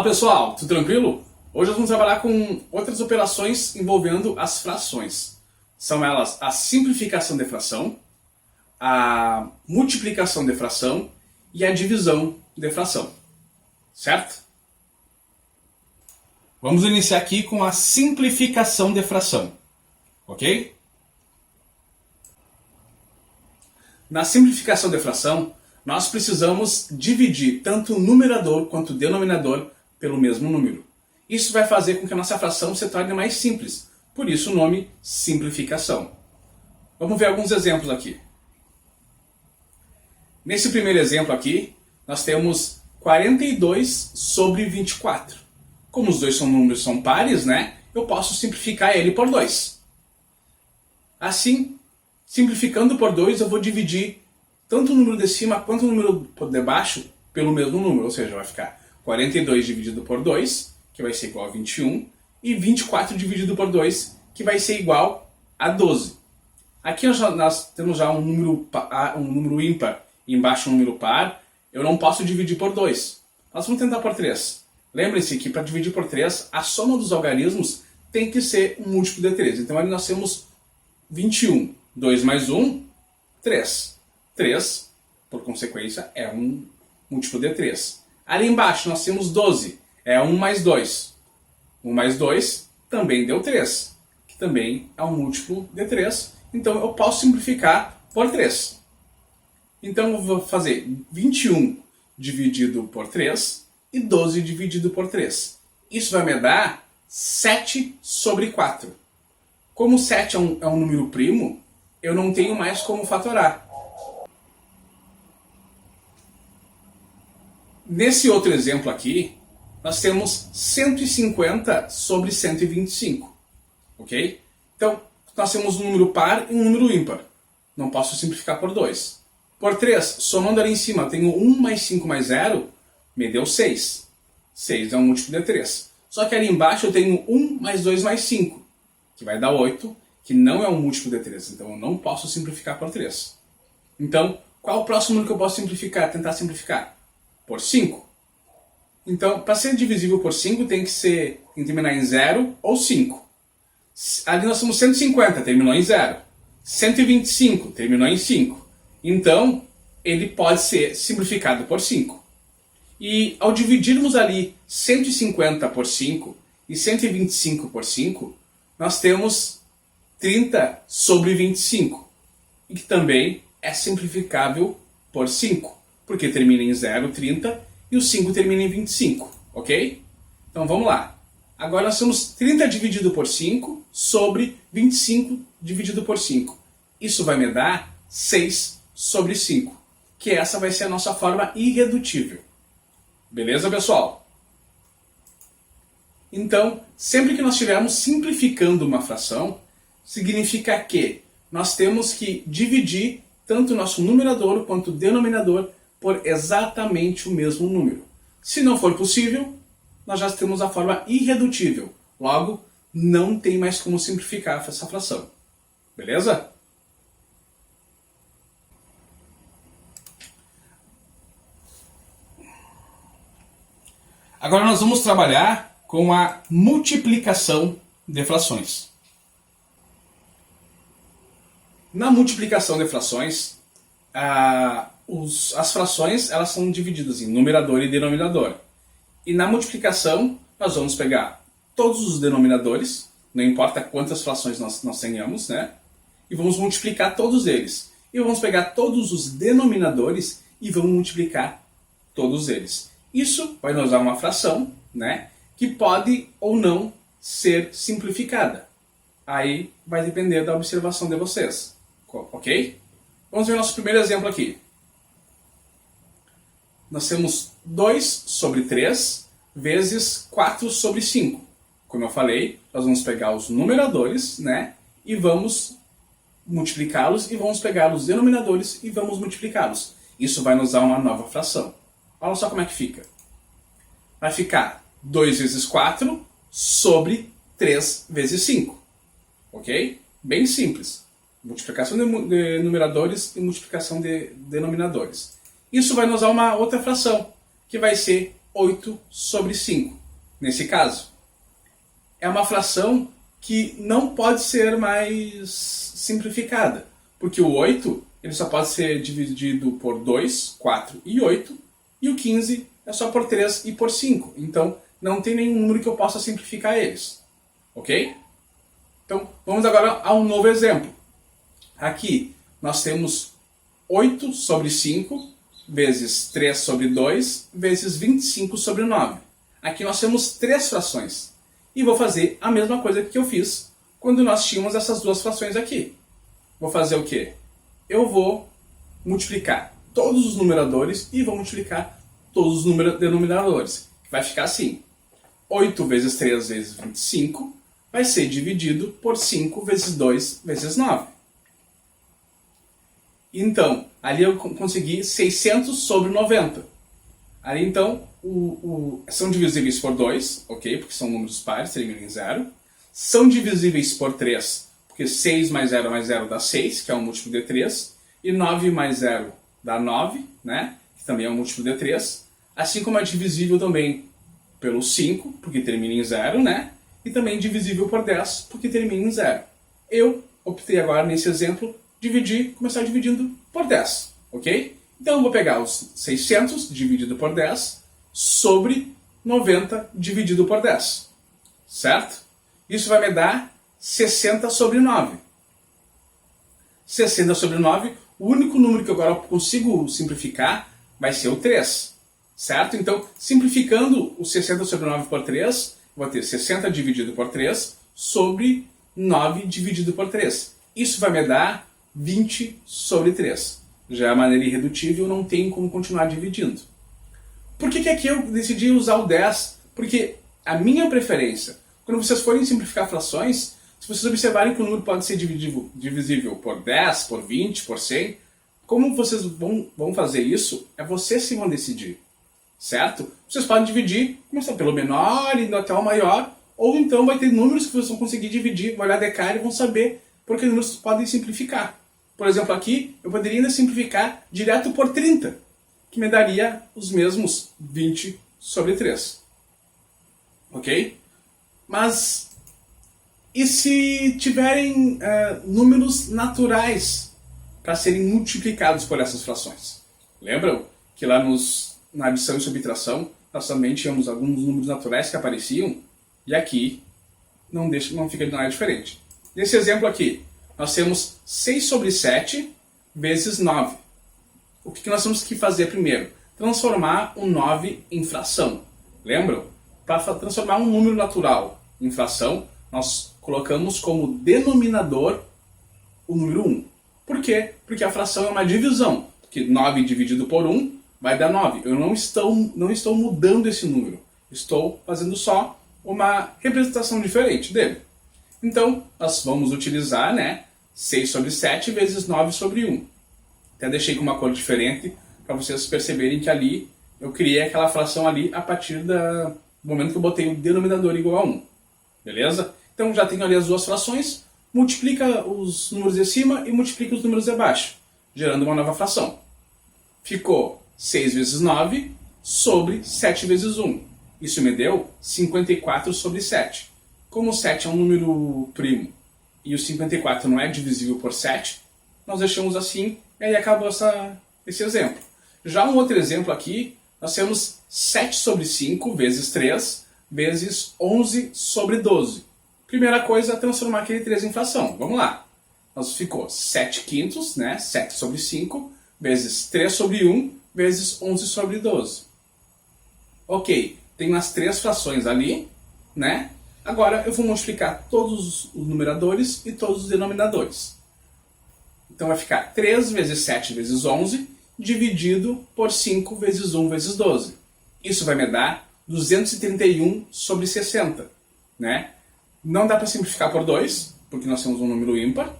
Fala pessoal, tudo tranquilo? Hoje nós vamos trabalhar com outras operações envolvendo as frações. São elas a simplificação de fração, a multiplicação de fração e a divisão de fração. Certo? Vamos iniciar aqui com a simplificação de fração. Ok? Na simplificação de fração, nós precisamos dividir tanto o numerador quanto o denominador pelo mesmo número. Isso vai fazer com que a nossa fração se torne mais simples, por isso o nome simplificação. Vamos ver alguns exemplos aqui. Nesse primeiro exemplo aqui, nós temos 42 sobre 24. Como os dois números são pares, né, eu posso simplificar ele por 2. Assim, simplificando por 2, eu vou dividir tanto o número de cima quanto o número de baixo pelo mesmo número, ou seja, vai ficar 42 dividido por 2, que vai ser igual a 21, e 24 dividido por 2, que vai ser igual a 12. Aqui nós temos já um número ímpar e embaixo um número par, eu não posso dividir por 2. Nós vamos tentar por 3. Lembre-se que para dividir por 3, a soma dos algarismos tem que ser um múltiplo de 3. Então ali nós temos 21. 2 mais 1, 3. 3, por consequência, é um múltiplo de 3. Ali embaixo nós temos 12. É 1 mais 2. 1 mais 2 também deu 3, que também é um múltiplo de 3. Então eu posso simplificar por 3. Então eu vou fazer 21 dividido por 3 e 12 dividido por 3. Isso vai me dar 7 sobre 4. Como 7 é um número primo, eu não tenho mais como fatorar. Nesse outro exemplo aqui, nós temos 150 sobre 125. Ok? Então, nós temos um número par e um número ímpar. Não posso simplificar por 2. Por 3, somando ali em cima, eu tenho 1 mais 5 mais 0, me deu 6. 6 é um múltiplo de 3. Só que ali embaixo eu tenho 1 mais 2 mais 5, que vai dar 8, que não é um múltiplo de 3. Então eu não posso simplificar por 3. Então, qual é o próximo número que eu posso simplificar, tentar simplificar? Por 5. Então, para ser divisível por 5, tem que terminar em 0 ou 5. Ali nós temos 150, terminou em 0. 125, terminou em 5. Então, ele pode ser simplificado por 5. E ao dividirmos ali 150 por 5 e 125 por 5, nós temos 30 sobre 25. E que também é simplificável por 5. Porque termina em 0, 30, e o 5 termina em 25, ok? Então vamos lá. Agora nós temos 30 dividido por 5 sobre 25 dividido por 5. Isso vai me dar 6 sobre 5, que essa vai ser a nossa forma irredutível. Beleza, pessoal? Então, sempre que nós estivermos simplificando uma fração, significa que nós temos que dividir tanto o nosso numerador quanto o denominador por exatamente o mesmo número. Se não for possível, nós já temos a forma irredutível. Logo, não tem mais como simplificar essa fração. Beleza? Agora nós vamos trabalhar com a multiplicação de frações. Na multiplicação de frações, as frações elas são divididas em numerador e denominador. E na multiplicação, nós vamos pegar todos os denominadores, não importa quantas frações nós tenhamos, né? E vamos multiplicar todos eles. E vamos pegar todos os denominadores e vamos multiplicar todos eles. Isso vai nos dar uma fração, né? Que pode ou não ser simplificada. Aí vai depender da observação de vocês. Ok? Vamos ver o nosso primeiro exemplo aqui. Nós temos 2 sobre 3 vezes 4 sobre 5. Como eu falei, nós vamos pegar os numeradores, né? E vamos multiplicá-los, e vamos pegar os denominadores e vamos multiplicá-los. Isso vai nos dar uma nova fração. Olha só como é que fica. Vai ficar 2 vezes 4 sobre 3 vezes 5. Ok? Bem simples. Multiplicação de numeradores e multiplicação de denominadores. Isso vai nos dar uma outra fração, que vai ser 8 sobre 5. Nesse caso, é uma fração que não pode ser mais simplificada, porque o 8 ele só pode ser dividido por 2, 4 e 8, e o 15 é só por 3 e por 5. Então, não tem nenhum número que eu possa simplificar eles. Ok? Então, vamos agora a um novo exemplo. Aqui, nós temos 8 sobre 5, vezes 3 sobre 2, vezes 25 sobre 9. Aqui nós temos 3 frações. E vou fazer a mesma coisa que eu fiz quando nós tínhamos essas duas frações aqui. Vou fazer o quê? Eu vou multiplicar todos os numeradores e vou multiplicar todos os denominadores. Vai ficar assim. 8 vezes 3 vezes 25 vai ser dividido por 5 vezes 2 vezes 9. Então, ali eu consegui 600 sobre 90. Ali então, são divisíveis por 2, ok? Porque são números pares, terminam em 0. São divisíveis por 3, porque 6 mais 0 dá 6, que é um múltiplo de 3. E 9 mais 0 dá 9, né? Que também é um múltiplo de 3. Assim como é divisível também pelo 5, porque termina em 0, né? E também divisível por 10, porque termina em 0. Eu optei agora, nesse exemplo, começar dividindo por 10, ok? Então eu vou pegar os 600 dividido por 10 sobre 90 dividido por 10, certo? Isso vai me dar 60 sobre 9. 60 sobre 9, o único número que agora eu consigo simplificar vai ser o 3, certo? Então, simplificando o 60 sobre 9 por 3, eu vou ter 60 dividido por 3 sobre 9 dividido por 3. Isso vai me dar 20 sobre 3. Já é a maneira irredutível, não tem como continuar dividindo. Por que aqui eu decidi usar o 10? Porque a minha preferência, quando vocês forem simplificar frações, se vocês observarem que o número pode ser divisível por 10, por 20, por 100, como vocês vão fazer isso, é vocês que vão decidir, certo? Vocês podem dividir, começando pelo menor, indo até o maior, ou então vai ter números que vocês vão conseguir dividir, vão olhar de cara e vão saber porque números podem simplificar. Por exemplo, aqui eu poderia ainda simplificar direto por 30, que me daria os mesmos 20 sobre 3. Ok? Mas, e se tiverem números naturais para serem multiplicados por essas frações? Lembram que lá na adição e subtração nós também tínhamos alguns números naturais que apareciam? E aqui não fica de nada diferente. Nesse exemplo aqui, nós temos 6 sobre 7 vezes 9. O que nós temos que fazer primeiro? Transformar um 9 em fração. Lembram? Para transformar um número natural em fração, nós colocamos como denominador o número 1. Por quê? Porque a fração é uma divisão. Porque 9 dividido por 1 vai dar 9. Eu não estou mudando esse número. Estou fazendo só uma representação diferente dele. Então, nós vamos utilizar, 6 sobre 7 vezes 9 sobre 1. Até deixei com uma cor diferente para vocês perceberem que ali eu criei aquela fração ali a partir do momento que eu botei o denominador igual a 1. Beleza? Então já tenho ali as duas frações, multiplica os números de cima e multiplica os números de baixo, gerando uma nova fração. Ficou 6 vezes 9 sobre 7 vezes 1. Isso me deu 54 sobre 7. Como o 7 é um número primo e o 54 não é divisível por 7, nós deixamos assim e aí acabou esse exemplo. Já um outro exemplo aqui, nós temos 7 sobre 5 vezes 3 vezes 11 sobre 12. Primeira coisa é transformar aquele 3 em fração. Vamos lá. Nós ficou 7 quintos, 7 sobre 5, vezes 3 sobre 1, vezes 11 sobre 12. Ok, tem as 3 frações ali, Agora eu vou multiplicar todos os numeradores e todos os denominadores. Então vai ficar 3 vezes 7 vezes 11, dividido por 5 vezes 1 vezes 12. Isso vai me dar 231 sobre 60, Não dá para simplificar por 2, porque nós temos um número ímpar,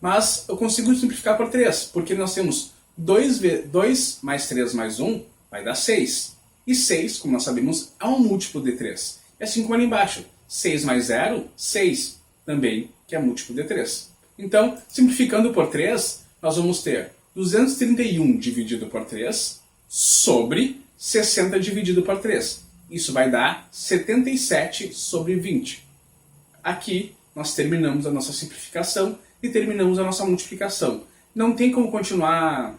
Mas eu consigo simplificar por 3, porque nós temos 2 mais 3 mais 1 vai dar 6. E 6, como nós sabemos, é um múltiplo de 3. E assim como ali embaixo, 6 mais 0, 6, também, que é múltiplo de 3. Então, simplificando por 3, nós vamos ter 231 dividido por 3 sobre 60 dividido por 3. Isso vai dar 77 sobre 20. Aqui nós terminamos a nossa simplificação e terminamos a nossa multiplicação. Não tem como continuar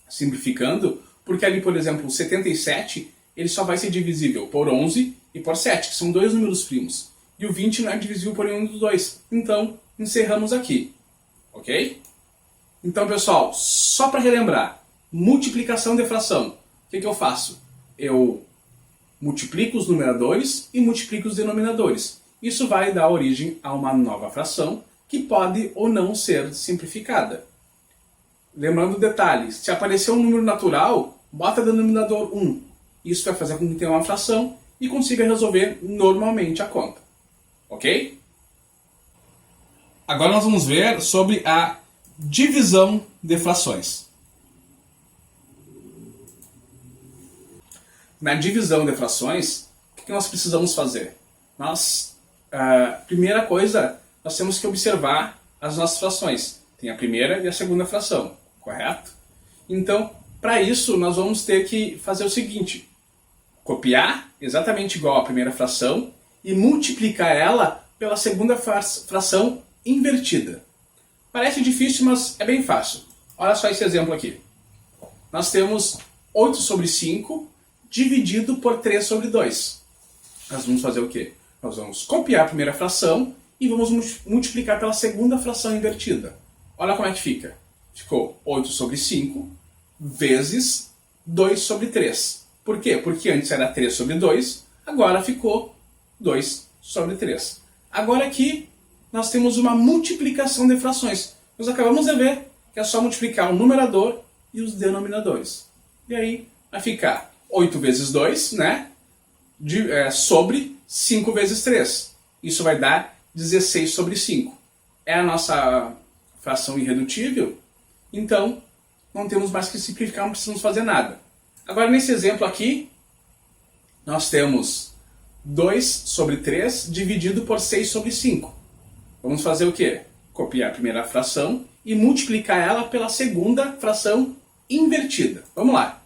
simplificando, porque ali, por exemplo, o 77 ele só vai ser divisível por 11 e por 7, que são dois números primos. E o 20 não é divisível por nenhum dos dois. Então, encerramos aqui. Ok? Então, pessoal, só para relembrar, multiplicação de fração. O que eu faço? Eu multiplico os numeradores e multiplico os denominadores. Isso vai dar origem a uma nova fração que pode ou não ser simplificada. Lembrando o detalhe, se aparecer um número natural, bota denominador 1. Isso vai fazer com que tenha uma fração e consiga resolver normalmente a conta. Ok? Agora nós vamos ver sobre a divisão de frações. Na divisão de frações, o que nós precisamos fazer? Primeira coisa, nós temos que observar as nossas frações. Tem a primeira e a segunda fração, correto? Então, para isso, nós vamos ter que fazer o seguinte: copiar exatamente igual à primeira fração e multiplicar ela pela segunda fração invertida. Parece difícil, mas é bem fácil. Olha só esse exemplo aqui. Nós temos 8 sobre 5 dividido por 3 sobre 2. Nós vamos fazer o quê? Nós vamos copiar a primeira fração e vamos multiplicar pela segunda fração invertida. Olha como é que fica. Ficou 8 sobre 5 vezes 2 sobre 3. Por quê? Porque antes era 3 sobre 2, agora ficou 2 sobre 3. Agora aqui nós temos uma multiplicação de frações. Nós acabamos de ver que é só multiplicar o numerador e os denominadores. E aí vai ficar 8 vezes 2, né? Sobre 5 vezes 3. Isso vai dar 16 sobre 5. É a nossa fração irredutível, então não temos mais que simplificar, não precisamos fazer nada. Agora nesse exemplo aqui, nós temos 2 sobre 3 dividido por 6 sobre 5. Vamos fazer o quê? Copiar a primeira fração e multiplicar ela pela segunda fração invertida. Vamos lá.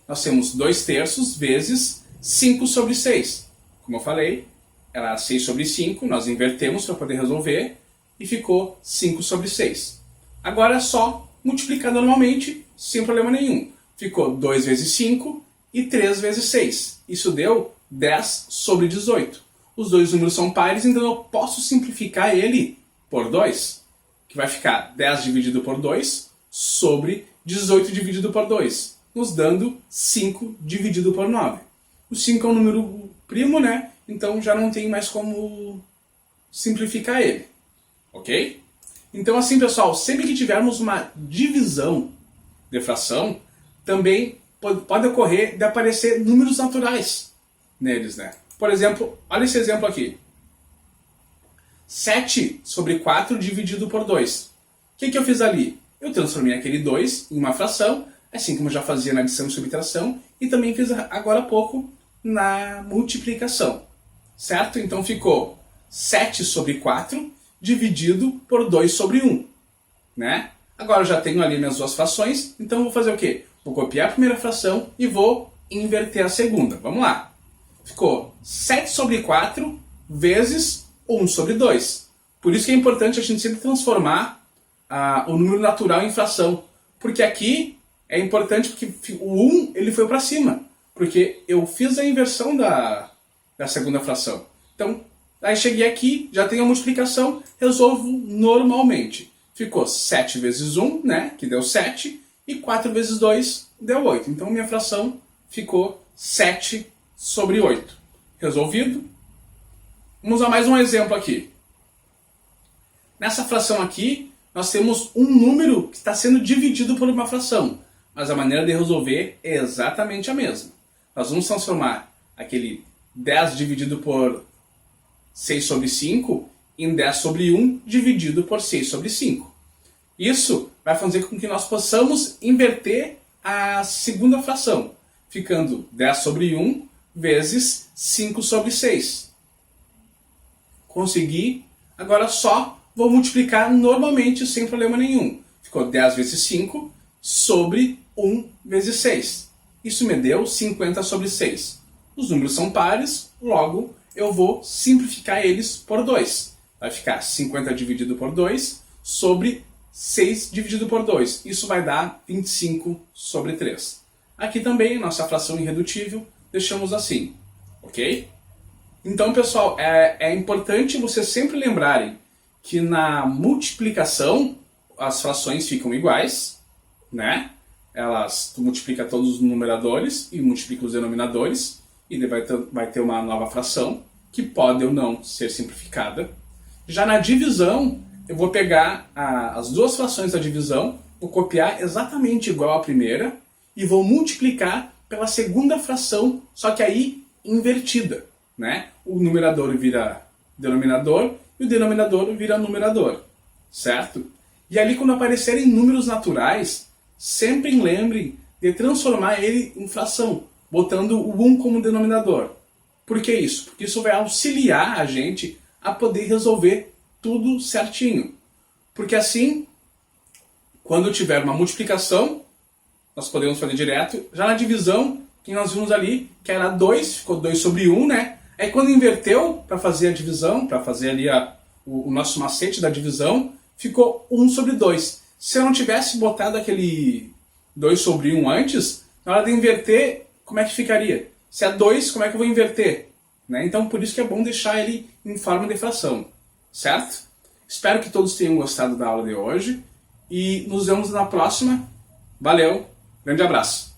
Nós temos 2 terços vezes 5 sobre 6. Como eu falei, era 6 sobre 5, nós invertemos para poder resolver e ficou 5 sobre 6. Agora é só multiplicar normalmente, sem problema nenhum. Ficou 2 vezes 5 e 3 vezes 6. Isso deu 10 sobre 18. Os dois números são pares, então eu posso simplificar ele por 2, que vai ficar 10 dividido por 2 sobre 18 dividido por 2, nos dando 5 dividido por 9. O 5 é um número primo, né? Então já não tem mais como simplificar ele. Ok? Então assim, pessoal, sempre que tivermos uma divisão de fração, também pode ocorrer de aparecer números naturais neles, né? Por exemplo, olha esse exemplo aqui. 7 sobre 4 dividido por 2. O que eu fiz ali? Eu transformei aquele 2 em uma fração, assim como eu já fazia na adição e subtração, e também fiz agora há pouco na multiplicação. Certo? Então ficou 7 sobre 4 dividido por 2 sobre 1. Né? Agora eu já tenho ali minhas duas frações, então eu vou fazer o quê? Vou copiar a primeira fração e vou inverter a segunda. Vamos lá. Ficou 7 sobre 4 vezes 1 sobre 2. Por isso que é importante a gente sempre transformar o número natural em fração. Porque aqui é importante porque o 1 ele foi para cima. Porque eu fiz a inversão da segunda fração. Então, aí cheguei aqui, já tenho a multiplicação, resolvo normalmente. Ficou 7 vezes 1, né, que deu 7, e 4 vezes 2 deu 8. Então, minha fração ficou 7 sobre 8. Resolvido? Vamos a mais um exemplo aqui. Nessa fração aqui, nós temos um número que está sendo dividido por uma fração, mas a maneira de resolver é exatamente a mesma. Nós vamos transformar aquele 10 dividido por 6 sobre 5 em 10 sobre 1 dividido por 6 sobre 5. Isso vai fazer com que nós possamos inverter a segunda fração, ficando 10 sobre 1 vezes 5 sobre 6. Consegui, agora só vou multiplicar normalmente sem problema nenhum. Ficou 10 vezes 5 sobre 1 vezes 6. Isso me deu 50 sobre 6. Os números são pares, logo eu vou simplificar eles por 2. Vai ficar 50 dividido por 2 sobre 6 dividido por 2. Isso vai dar 25 sobre 3. Aqui também, nossa fração irredutível, deixamos assim, ok? Então, pessoal, é importante vocês sempre lembrarem que na multiplicação as frações ficam iguais, né? Tu multiplica todos os numeradores e multiplica os denominadores, e vai ter uma nova fração, que pode ou não ser simplificada. Já na divisão, eu vou pegar as duas frações da divisão, vou copiar exatamente igual à primeira, e vou multiplicar pela segunda fração, só que aí invertida, né? O numerador vira denominador e o denominador vira numerador, certo? E ali, quando aparecerem números naturais, sempre lembrem de transformar ele em fração, botando o 1 como denominador. Por que isso? Porque isso vai auxiliar a gente a poder resolver tudo certinho. Porque assim, quando tiver uma multiplicação, nós podemos fazer direto. Já na divisão, que nós vimos ali, que era 2, ficou 2 sobre 1, né? Aí quando inverteu para fazer a divisão, para fazer ali o nosso macete da divisão, ficou 1 sobre 2. Se eu não tivesse botado aquele 2 sobre 1 antes, na hora de inverter, como é que ficaria? Se é 2, como é que eu vou inverter? Né? Então por isso que é bom deixar ele em forma de fração, certo? Espero que todos tenham gostado da aula de hoje e nos vemos na próxima. Valeu, grande abraço!